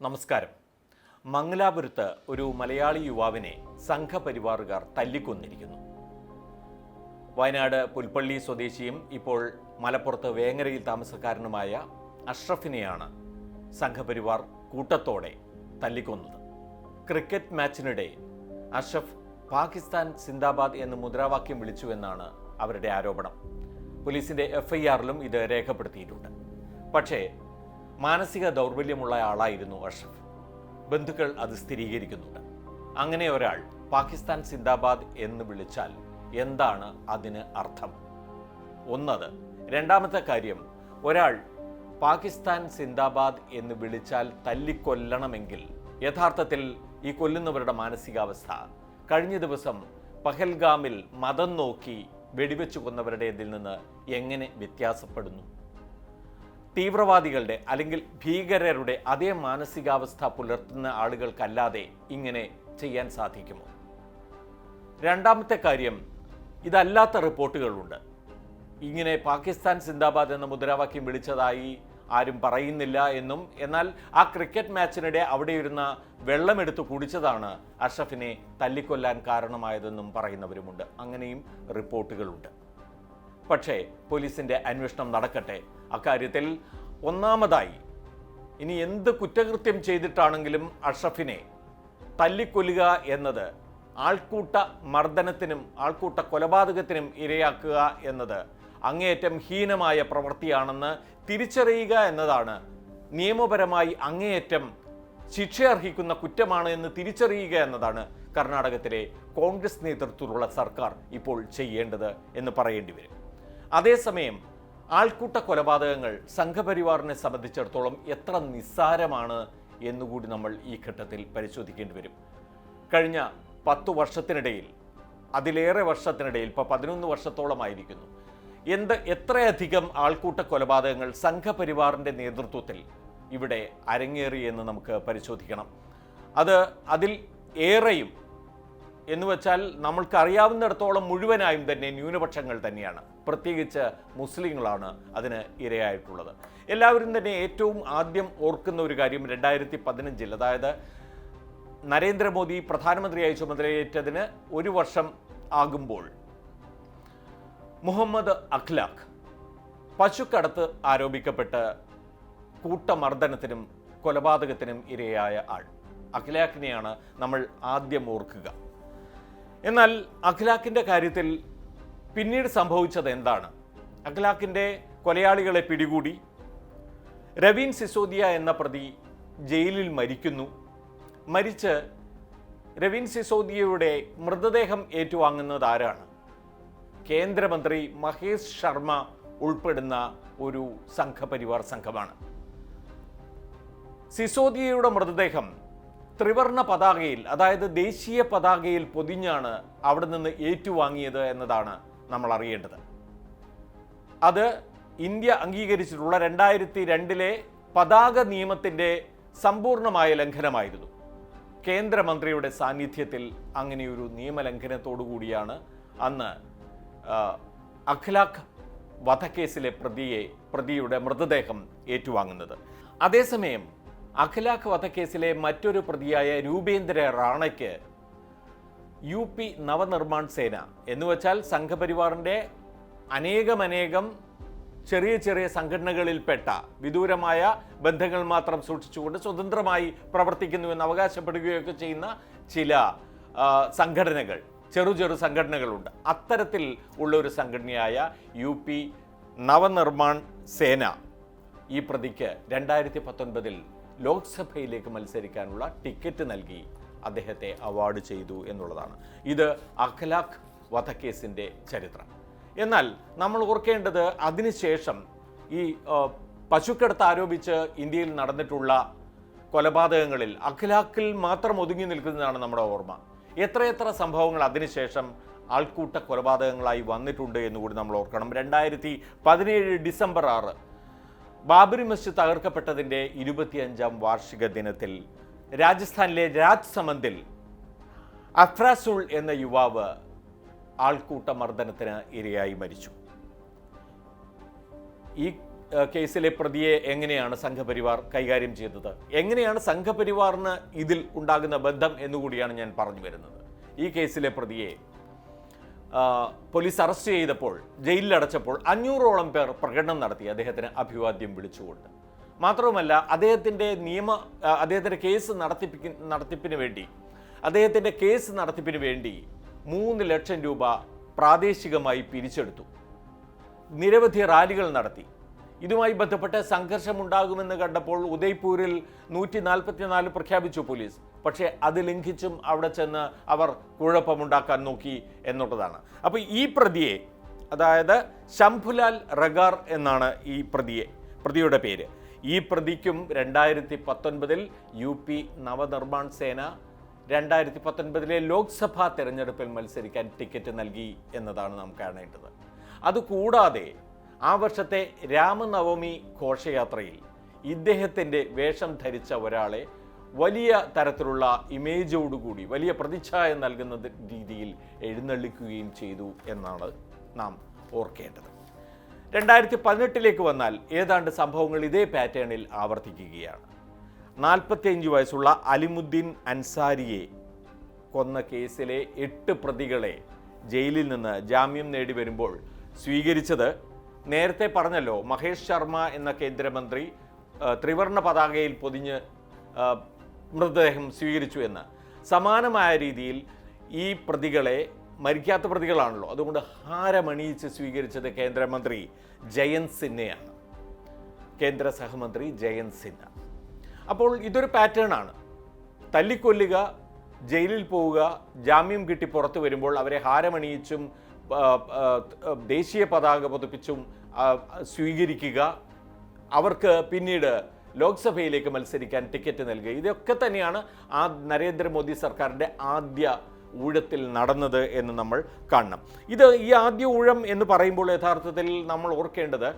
നമസ്കാരം. മംഗലാപുരത്ത് ഒരു മലയാളി യുവാവിനെ സംഘപരിവാറുകാർ തല്ലിക്കൊന്നിരിക്കുന്നു. വയനാട് പുൽപ്പള്ളി സ്വദേശിയും ഇപ്പോൾ മലപ്പുറത്ത് വേങ്ങരയിൽ താമസക്കാരനുമായ അഷ്റഫിനെയാണ് സംഘപരിവാർ കൂട്ടത്തോടെ തല്ലിക്കൊന്നത്. ക്രിക്കറ്റ് മാച്ചിനിടെ അഷ്റഫ് പാകിസ്ഥാൻ സിന്ദാബാദ് എന്ന് മുദ്രാവാക്യം വിളിച്ചുവെന്നാണ് അവരുടെ ആരോപണം. പോലീസിന്റെ FIRലും ഇത് രേഖപ്പെടുത്തിയിട്ടുണ്ട്. പക്ഷേ മാനസിക ദൗർബല്യമുള്ള ആളായിരുന്നു അഷ്റഫ്. ബന്ധുക്കൾ അത് സ്ഥിരീകരിക്കുന്നുണ്ട്. അങ്ങനെ ഒരാൾ പാകിസ്ഥാൻ സിന്ദാബാദ് എന്ന് വിളിച്ചാൽ എന്താണ് അതിന് അർത്ഥം? ഒന്നത്. രണ്ടാമത്തെ കാര്യം, ഒരാൾ പാകിസ്ഥാൻ സിന്ദാബാദ് എന്ന് വിളിച്ചാൽ തല്ലിക്കൊല്ലണമെങ്കിൽ യഥാർത്ഥത്തിൽ ഈ കൊല്ലുന്നവരുടെ മാനസികാവസ്ഥ കഴിഞ്ഞ ദിവസം പഹൽഗാമിൽ മതം നോക്കി വെടിവെച്ചു കൊന്നവരുടേതിൽ നിന്ന് എങ്ങനെ വ്യത്യാസപ്പെടുന്നു? തീവ്രവാദികളുടെ അല്ലെങ്കിൽ ഭീകരരുടെ അതേ മാനസികാവസ്ഥ പുലർത്തുന്ന ആളുകൾക്കല്ലാതെ ഇങ്ങനെ ചെയ്യാൻ സാധിക്കുമോ? രണ്ടാമത്തെ കാര്യം, ഇതല്ലാത്ത റിപ്പോർട്ടുകളുണ്ട്. ഇങ്ങനെ പാകിസ്ഥാൻ സിന്ദാബാദ് എന്ന മുദ്രാവാക്യം വിളിച്ചതായി ആരും പറയുന്നില്ല എന്നും, എന്നാൽ ആ ക്രിക്കറ്റ് മാച്ചിനിടെ അവിടെ ഇരുന്ന വെള്ളമെടുത്ത് കുടിച്ചതാണ് അഷ്റഫിനെ തല്ലിക്കൊല്ലാൻ കാരണമായതെന്നും പറയുന്നവരുമുണ്ട്. അങ്ങനെയും റിപ്പോർട്ടുകളുണ്ട്. പക്ഷേ പോലീസിന്റെ അന്വേഷണം നടക്കട്ടെ. അക്കാര്യത്തിൽ ഒന്നാമതായി, ഇനി എന്ത് കുറ്റകൃത്യം ചെയ്തിട്ടാണെങ്കിലും അഷ്റഫിനെ തല്ലിക്കൊല്ലുക എന്നത് ആൾക്കൂട്ട മർദ്ദനത്തിനും ആൾക്കൂട്ട കൊലപാതകത്തിനും ഇരയാക്കുക എന്നത് അങ്ങേയറ്റം ഹീനമായ പ്രവൃത്തിയാണെന്ന് തിരിച്ചറിയുക എന്നതാണ്, നിയമപരമായി അങ്ങേയറ്റം ശിക്ഷയർഹിക്കുന്ന കുറ്റമാണ് എന്ന് തിരിച്ചറിയുക എന്നതാണ് കർണാടകത്തിലെ കോൺഗ്രസ് നേതൃത്വത്തിലുള്ള സർക്കാർ ഇപ്പോൾ ചെയ്യേണ്ടത് എന്ന് പറയേണ്ടി വരും. അതേസമയം ആൾക്കൂട്ട കൊലപാതകങ്ങൾ സംഘപരിവാറിനെ സംബന്ധിച്ചിടത്തോളം എത്ര നിസ്സാരമാണ് എന്നുകൂടി നമ്മൾ ഈ ഘട്ടത്തിൽ പരിശോധിക്കേണ്ടി വരും. കഴിഞ്ഞ 10 വർഷത്തിനിടയിൽ, അതിലേറെ വർഷത്തിനിടയിൽ, ഇപ്പോൾ 11 വർഷത്തോളമായിരിക്കുന്നു, എത്രയധികം ആൾക്കൂട്ട കൊലപാതകങ്ങൾ സംഘപരിവാറിൻ്റെ നേതൃത്വത്തിൽ ഇവിടെ അരങ്ങേറി എന്ന് നമുക്ക് പരിശോധിക്കണം. അതിൽ ഏറെയും എന്നുവെച്ചാൽ നമ്മൾക്കറിയാവുന്നിടത്തോളം മുഴുവനായും തന്നെ ന്യൂനപക്ഷങ്ങൾ തന്നെയാണ്, പ്രത്യേകിച്ച് മുസ്ലിങ്ങളാണ് അതിന് ഇരയായിട്ടുള്ളത്. എല്ലാവരും തന്നെ ഏറ്റവും ആദ്യം ഓർക്കുന്ന ഒരു കാര്യം, 2015, അതായത് നരേന്ദ്രമോദി പ്രധാനമന്ത്രിയായി ചുമതലയേറ്റതിന് 1 വർഷം ആകുമ്പോൾ മുഹമ്മദ് അഖ്ലാഖ് പശുക്കടത്ത് ആരോപിക്കപ്പെട്ട് കൂട്ടമർദ്ദനത്തിനും കൊലപാതകത്തിനും ഇരയായ ആൾ അഖ്ലാഖിനെയാണ് നമ്മൾ ആദ്യം ഓർക്കുക. എന്നാൽ അഖ്ലാഖിൻ്റെ കാര്യത്തിൽ പിന്നീട് സംഭവിച്ചത് എന്താണ്? അഖ്ലാഖിൻ്റെ കൊലയാളികളെ പിടികൂടി. രവീൻ സിസോദിയ എന്ന പ്രതി ജയിലിൽ മരിക്കുന്നു. മരിച്ച് രവീൻ സിസോദിയയുടെ മൃതദേഹം ഏറ്റുവാങ്ങുന്നത് ആരാണ്? കേന്ദ്രമന്ത്രി മഹേഷ് ശർമ്മ ഉൾപ്പെടുന്ന ഒരു സംഘപരിവാർ സംഘമാണ്. സിസോദിയയുടെ മൃതദേഹം ത്രിവർണ പതാകയിൽ, അതായത് ദേശീയ പതാകയിൽ പൊതിഞ്ഞാണ് അവിടെ നിന്ന് ഏറ്റുവാങ്ങിയത് എന്നതാണ് നമ്മൾ അറിയേണ്ടത്. അത് ഇന്ത്യ അംഗീകരിച്ചിട്ടുള്ള 2002 പതാക നിയമത്തിൻ്റെ സമ്പൂർണമായ ലംഘനമായിരുന്നു. കേന്ദ്രമന്ത്രിയുടെ സാന്നിധ്യത്തിൽ അങ്ങനെയൊരു നിയമലംഘനത്തോടു കൂടിയാണ് അന്ന് അഖ്ലാഖ് വധക്കേസിലെ പ്രതിയുടെ മൃതദേഹം ഏറ്റുവാങ്ങുന്നത്. അതേസമയം അഖ്ലാഖ് വധക്കേസിലെ മറ്റൊരു പ്രതിയായ രൂപേന്ദ്ര റാണയ്ക്ക് UP നവനിർമ്മാൺ സേന എന്നുവെച്ചാൽ സംഘപരിവാറിൻ്റെ അനേകം ചെറിയ ചെറിയ സംഘടനകളിൽപ്പെട്ട വിദൂരമായ ബന്ധങ്ങൾ മാത്രം സൂക്ഷിച്ചുകൊണ്ട് സ്വതന്ത്രമായി പ്രവർത്തിക്കുന്നുവെന്ന് അവകാശപ്പെടുകയൊക്കെ ചെയ്യുന്ന ചില സംഘടനകൾ, ചെറു സംഘടനകളുണ്ട്. അത്തരത്തിൽ ഉള്ള ഒരു സംഘടനയായ UP നവനിർമ്മാൺ സേന ഈ പ്രതിക്ക് 2019 ലോക്സഭയിലേക്ക് മത്സരിക്കാനുള്ള ടിക്കറ്റ് നൽകി അദ്ദേഹത്തെ അവാർഡ് ചെയ്തു എന്നുള്ളതാണ്. ഇത് അഖ്ലാഖ് വധക്കേസിൻ്റെ ചരിത്രം. എന്നാൽ നമ്മൾ ഓർക്കേണ്ടത്, അതിനുശേഷം ഈ പശുക്കടത്ത് ആരോപിച്ച് ഇന്ത്യയിൽ നടന്നിട്ടുള്ള കൊലപാതകങ്ങളിൽ അഖ്ലാഖിൽ മാത്രം ഒതുങ്ങി നിൽക്കുന്നതാണ് നമ്മുടെ ഓർമ്മ. എത്രയെത്ര സംഭവങ്ങൾ അതിനുശേഷം ആൾക്കൂട്ട കൊലപാതകങ്ങളായി വന്നിട്ടുണ്ട് എന്നുകൂടി നമ്മൾ ഓർക്കണം. 2017 ഡിസംബർ 6 ബാബറി മസ്ജിദ് തകർക്കപ്പെട്ടതിൻ്റെ 25ാം വാർഷിക ദിനത്തിൽ രാജസ്ഥാനിലെ രാജ്സമന്ദിൽ അഫ്രാസുൾ എന്ന യുവാവ് ആൾക്കൂട്ട മർദ്ദനത്തിന് ഇരയായി മരിച്ചു. ഈ കേസിലെ പ്രതിയെ എങ്ങനെയാണ് സംഘപരിവാർ കൈകാര്യം ചെയ്തത്, എങ്ങനെയാണ് സംഘപരിവാറിന് ഇതിൽ ഉണ്ടാകുന്ന ബന്ധം എന്നുകൂടിയാണ് ഞാൻ പറഞ്ഞു വരുന്നത്. ഈ കേസിലെ പ്രതിയെ പോലീസ് അറസ്റ്റ് ചെയ്തപ്പോൾ, ജയിലിലടച്ചപ്പോൾ 500ഓളം പേർ പ്രകടനം നടത്തി അദ്ദേഹത്തിന് അഭിവാദ്യം വിളിച്ചുകൊണ്ട്. മാത്രവുമല്ല, അദ്ദേഹത്തിൻ്റെ കേസ് നടത്തിപ്പിന് വേണ്ടി 3 ലക്ഷം രൂപ പ്രാദേശികമായി പിരിച്ചെടുത്തു. നിരവധി റാലികൾ നടത്തി. ഇതുമായി ബന്ധപ്പെട്ട് സംഘർഷമുണ്ടാകുമെന്ന് കണ്ടപ്പോൾ ഉദയ്പൂരിൽ 144 പ്രഖ്യാപിച്ചു പോലീസ്. പക്ഷേ അത് ലംഘിച്ചും അവിടെ ചെന്ന് അവർ കുഴപ്പമുണ്ടാക്കാൻ നോക്കി എന്നുള്ളതാണ്. അപ്പോൾ ഈ പ്രതിയെ, അതായത് ശംഭുലാൽ റഗാർ എന്നാണ് ഈ പ്രതിയുടെ പേര്. ഈ പ്രതിക്കും 2019 UP നവനിർമ്മാൺ സേന 2019 ലോക്സഭാ തെരഞ്ഞെടുപ്പിൽ മത്സരിക്കാൻ ടിക്കറ്റ് നൽകി എന്നതാണ് നാം കാണേണ്ടത്. അതുകൂടാതെ ആ വർഷത്തെ രാമനവമി ഘോഷയാത്രയിൽ ഇദ്ദേഹത്തിൻ്റെ വേഷം ധരിച്ച ഒരാളെ വലിയ തരത്തിലുള്ള ഇമേജോടുകൂടി, വലിയ പ്രതിച്ഛായ നൽകുന്ന രീതിയിൽ എഴുന്നള്ളിക്കുകയും ചെയ്തു എന്നാണ് നാം ഓർക്കേണ്ടത്. 2018 വന്നാൽ ഏതാണ്ട് സംഭവങ്ങൾ ഇതേ പാറ്റേണിൽ ആവർത്തിക്കുകയാണ്. 45 വയസ്സുള്ള അലിമുദ്ദീൻ അൻസാരിയെ കൊന്ന കേസിലെ 8 പ്രതികളെ ജയിലിൽ നിന്ന് ജാമ്യം നേടി വരുമ്പോൾ സ്വീകരിച്ചത്, നേരത്തെ പറഞ്ഞല്ലോ, മഹേഷ് ശർമ്മ എന്ന കേന്ദ്രമന്ത്രി ത്രിവർണ്ണ പതാകയിൽ പൊതിഞ്ഞ് മൃതദേഹം സ്വീകരിച്ചു എന്ന്. സമാനമായ രീതിയിൽ ഈ പ്രതികളെ, മരിക്കാത്ത പ്രതികളാണല്ലോ, അതുകൊണ്ട് ഹാരമണിയിച്ച് സ്വീകരിച്ചത് കേന്ദ്രമന്ത്രി ജയന്ത് സിൻഹയാണ്, കേന്ദ്ര സഹമന്ത്രി ജയന്ത് സിൻഹ. അപ്പോൾ ഇതൊരു പാറ്റേൺ ആണ്. തല്ലിക്കൊല്ലുക, ജയിലിൽ പോവുക, ജാമ്യം കിട്ടി പുറത്തു വരുമ്പോൾ അവരെ ഹാരമണിയിച്ചും ദേശീയ പതാക പതിപ്പിച്ചും സ്വീകരിക്കുക, അവർക്ക് പിന്നീട് ലോക്സഭയിലേക്ക് മത്സരിക്കാൻ ടിക്കറ്റ് നൽകുക. ഇതൊക്കെ തന്നെയാണ് ആ നരേന്ദ്രമോദി സർക്കാരിൻ്റെ ആദ്യ ഊഴത്തിൽ നടന്നത് എന്ന് നമ്മൾ കാണണം. ഈ ആദ്യ ഊഴം എന്ന് പറയുമ്പോൾ യഥാർത്ഥത്തിൽ നമ്മൾ ഓർക്കേണ്ടത്,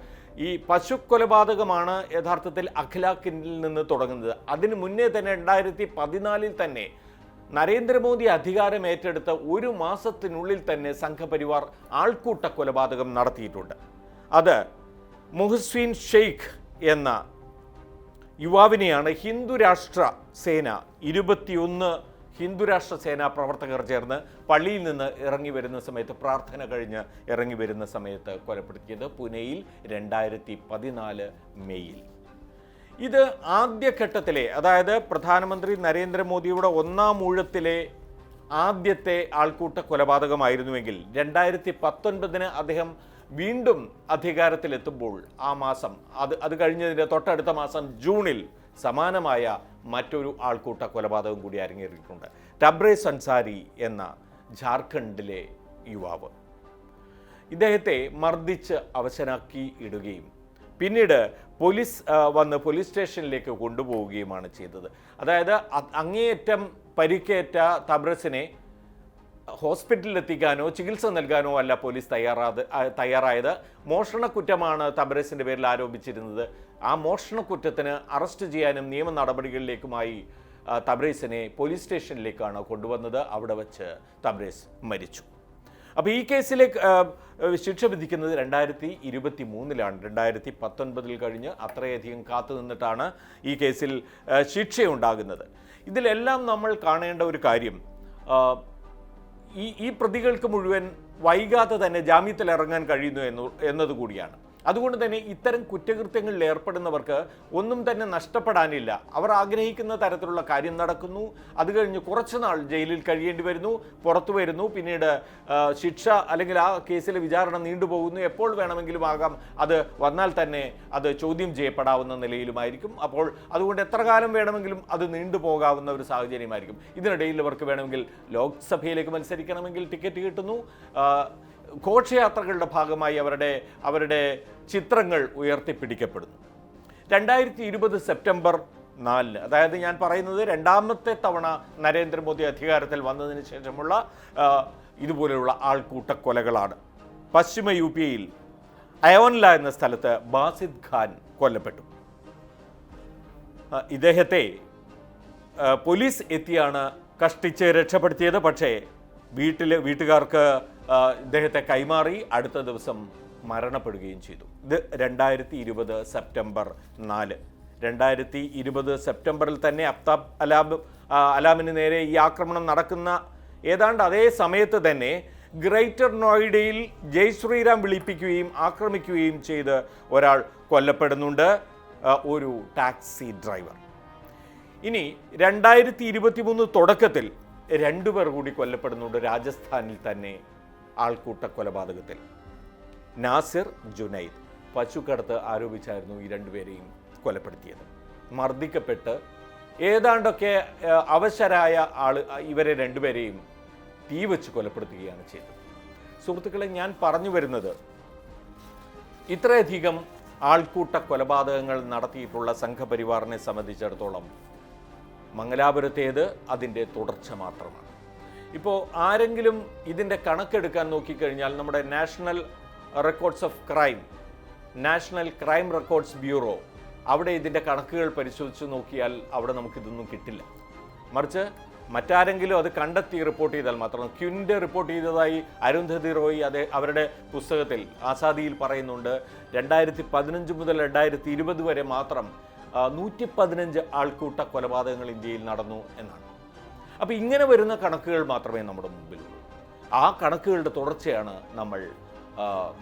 ഈ പശു കൊലപാതകമാണ് യഥാർത്ഥത്തിൽ അഖിലാഖിൽ നിന്ന് തുടങ്ങുന്നത്. അതിനു മുന്നേ തന്നെ 2014 തന്നെ നരേന്ദ്രമോദി അധികാരം ഏറ്റെടുത്ത 1 മാസത്തിനുള്ളിൽ തന്നെ സംഘപരിവാർ ആൾക്കൂട്ട കൊലപാതകം നടത്തിയിട്ടുണ്ട്. അത് മുഹ്സിൻ ഷെയ്ഖ് എന്ന യുവാവിനെയാണ് ഹിന്ദുരാഷ്ട്ര സേന 21 ഹിന്ദുരാഷ്ട്ര സേനാ പ്രവർത്തകർ ചേർന്ന് പള്ളിയിൽ നിന്ന് ഇറങ്ങി വരുന്ന സമയത്ത്, പ്രാർത്ഥന കഴിഞ്ഞ് ഇറങ്ങി വരുന്ന സമയത്ത് കൊലപ്പെടുത്തിയത് പൂനെയിൽ 2014 മെയ്യിൽ. ഇത് ആദ്യഘട്ടത്തിലെ, അതായത് പ്രധാനമന്ത്രി നരേന്ദ്രമോദിയുടെ 1ാം ഊഴത്തിലെ ആദ്യത്തെ ആൾക്കൂട്ട കൊലപാതകമായിരുന്നുവെങ്കിൽ 2019 അദ്ദേഹം വീണ്ടും അധികാരത്തിലെത്തുമ്പോൾ ആ മാസം, അത് കഴിഞ്ഞതിൻ്റെ തൊട്ടടുത്ത മാസം ജൂണിൽ സമാനമായ മറ്റൊരു ആൾക്കൂട്ട കൊലപാതകം കൂടി അരങ്ങേറിയിട്ടുണ്ട്. തബ്രേസ് അൻസാരി എന്ന ജാർഖണ്ഡിലെ യുവാവ്, ഇദ്ദേഹത്തെ മർദ്ദിച്ച് അവശനാക്കി ഇടുകയും പിന്നീട് പോലീസ് വന്ന് പോലീസ് സ്റ്റേഷനിലേക്ക് കൊണ്ടുപോവുകയുമാണ് ചെയ്തത്. അതായത് അങ്ങേയറ്റം പരിക്കേറ്റ തബ്രസിനെ ഹോസ്പിറ്റലിൽ എത്തിക്കാനോ ചികിത്സ നൽകാനോ അല്ല പോലീസ് തയ്യാറായത്. മോഷണക്കുറ്റമാണ് തബ്രസിൻ്റെ പേരിൽ ആരോപിച്ചിരുന്നത്. ആ മോഷണക്കുറ്റത്തിന് അറസ്റ്റ് ചെയ്യാനും നിയമ നടപടികളിലേക്കുമായി തബ്രേസിനെ പോലീസ് സ്റ്റേഷനിലേക്കാണ് കൊണ്ടുവന്നത്. അവിടെ വച്ച് തബ്രേസ് മരിച്ചു. അപ്പോൾ ഈ കേസിലെ ശിക്ഷ വിധിക്കുന്നത് 2023 2019 കഴിഞ്ഞ് അത്രയധികം കാത്തു നിന്നിട്ടാണ് ഈ കേസിൽ ശിക്ഷയുണ്ടാകുന്നത്. ഇതിലെല്ലാം നമ്മൾ കാണേണ്ട ഒരു കാര്യം, ഈ പ്രതികൾക്ക് മുഴുവൻ വൈകാതെ തന്നെ ജാമ്യത്തിൽ ഇറങ്ങാൻ കഴിയുന്നു എന്നതുകൂടിയാണ്. അതുകൊണ്ട് തന്നെ ഇത്തരം കുറ്റകൃത്യങ്ങളിൽ ഏർപ്പെടുന്നവർക്ക് ഒന്നും തന്നെ നഷ്ടപ്പെടാനില്ല. അവർ ആഗ്രഹിക്കുന്ന തരത്തിലുള്ള കാര്യം നടക്കുന്നു, അത് കഴിഞ്ഞ് കുറച്ചുനാൾ ജയിലിൽ കഴിയേണ്ടി വരുന്നു, പുറത്തു വരുന്നു, പിന്നീട് ശിക്ഷ അല്ലെങ്കിൽ ആ കേസിലെ വിചാരണ നീണ്ടുപോകുന്നു. എപ്പോൾ വേണമെങ്കിലും ആകാം, അത് വന്നാൽ തന്നെ അത് ചോദ്യം ചെയ്യപ്പെടാവുന്ന നിലയിലുമായിരിക്കും. അപ്പോൾ അതുകൊണ്ട് എത്ര കാലം വേണമെങ്കിലും അത് നീണ്ടുപോകാവുന്ന ഒരു സാഹചര്യമായിരിക്കും. ഇതിനിടയിൽ അവർക്ക് വേണമെങ്കിൽ ലോക്സഭയിലേക്ക് മത്സരിക്കണമെങ്കിൽ ടിക്കറ്റ് കിട്ടുന്നു. ഘോഷയാത്രകളുടെ ഭാഗമായി അവരുടെ ചിത്രങ്ങൾ ഉയർത്തിപ്പിടിക്കപ്പെടുന്നു. 2020 സെപ്റ്റംബർ 4, അതായത് ഞാൻ പറയുന്നത് 2ാമത്തെ തവണ നരേന്ദ്രമോദി അധികാരത്തിൽ വന്നതിന് ശേഷമുള്ള ഇതുപോലെയുള്ള ആൾക്കൂട്ട കൊലകളാണ്. പശ്ചിമ UPയിൽ അയോൻല എന്ന സ്ഥലത്ത് ബാസിദ് ഖാൻ കൊല്ലപ്പെട്ടു. ഇദ്ദേഹത്തെ പോലീസ് എത്തിയാണ് കഷ്ടിച്ച് രക്ഷപ്പെടുത്തിയത്. പക്ഷേ വീട്ടുകാർക്ക് ഇദ്ദേഹത്തെ കൈമാറി അടുത്ത ദിവസം മരണപ്പെടുകയും ചെയ്തു. ഇത് 2020 സെപ്റ്റംബർ 4. 2020 സെപ്റ്റംബറിൽ തന്നെ അഫ്താബ് അലാമിന് നേരെ ഈ ആക്രമണം നടക്കുന്ന ഏതാണ്ട് അതേ സമയത്ത് തന്നെ ഗ്രേറ്റർ നോയിഡയിൽ ജയ് ശ്രീറാം വിളിപ്പിക്കുകയും ആക്രമിക്കുകയും ചെയ്ത് ഒരാൾ കൊല്ലപ്പെടുന്നുണ്ട്, ഒരു ടാക്സി ഡ്രൈവർ. ഇനി 2023 തുടക്കത്തിൽ 2 പേർ കൂടി കൊല്ലപ്പെടുന്നുണ്ട് രാജസ്ഥാനിൽ തന്നെ ആൾക്കൂട്ട കൊലപാതകത്തിൽ. നാസിർ, ജുനൈദ് പശുക്കടത്ത് ആരോപിച്ചായിരുന്നു ഈ 2 പേരെയും കൊലപ്പെടുത്തിയത്. മർദ്ദിക്കപ്പെട്ട് ഏതാണ്ടൊക്കെ അവശരായ ഇവരെ 2 പേരെയും തീ വെച്ച് കൊലപ്പെടുത്തുകയാണ് ചെയ്തത്. സുഹൃത്തുക്കളെ, ഞാൻ പറഞ്ഞു വരുന്നത് ഇത്രയധികം ആൾക്കൂട്ട കൊലപാതകങ്ങൾ നടത്തിയിട്ടുള്ള സംഘപരിവാറിനെ സംബന്ധിച്ചിടത്തോളം മംഗലാപുരത്തേത് അതിൻ്റെ തുടർച്ച മാത്രമാണ്. ഇപ്പോൾ ആരെങ്കിലും ഇതിൻ്റെ കണക്കെടുക്കാൻ നോക്കിക്കഴിഞ്ഞാൽ നമ്മുടെ നാഷണൽ ക്രൈം റെക്കോർഡ്സ് ബ്യൂറോ അവിടെ ഇതിൻ്റെ കണക്കുകൾ പരിശോധിച്ച് നോക്കിയാൽ അവിടെ നമുക്കിതൊന്നും കിട്ടില്ല. മറിച്ച് മറ്റാരെങ്കിലും അത് കണ്ടെത്തി റിപ്പോർട്ട് ചെയ്താൽ മാത്രം. ക്വിൻ്റെ റിപ്പോർട്ട് ചെയ്തതായി അരുന്ധതി റോയ് അവരുടെ പുസ്തകത്തിൽ ആസാദിയിൽ പറയുന്നുണ്ട്. 2015 മുതൽ 2020 വരെ മാത്രം 115 ആൾക്കൂട്ട കൊലപാതകങ്ങൾ ഇന്ത്യയിൽ നടന്നു എന്നാണ്. അപ്പോൾ ഇങ്ങനെ വരുന്ന കണക്കുകൾ മാത്രമേ നമ്മുടെ മുമ്പിലുള്ളൂ. ആ കണക്കുകളുടെ തുടർച്ചയാണ് നമ്മൾ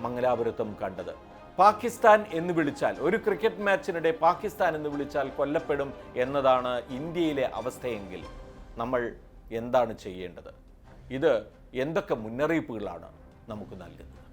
മംഗലാപുരത്തും കണ്ടത്. പാകിസ്ഥാൻ എന്ന് വിളിച്ചാൽ, ഒരു ക്രിക്കറ്റ് മാച്ചിനിടെ പാകിസ്ഥാൻ എന്ന് വിളിച്ചാൽ കൊല്ലപ്പെടും എന്നതാണ് ഇന്ത്യയിലെ അവസ്ഥയെങ്കിൽ നമ്മൾ എന്താണ് ചെയ്യേണ്ടത്? ഇത് എന്തൊക്കെ മുന്നറിയിപ്പുകളാണ് നമുക്ക് നൽകുന്നത്?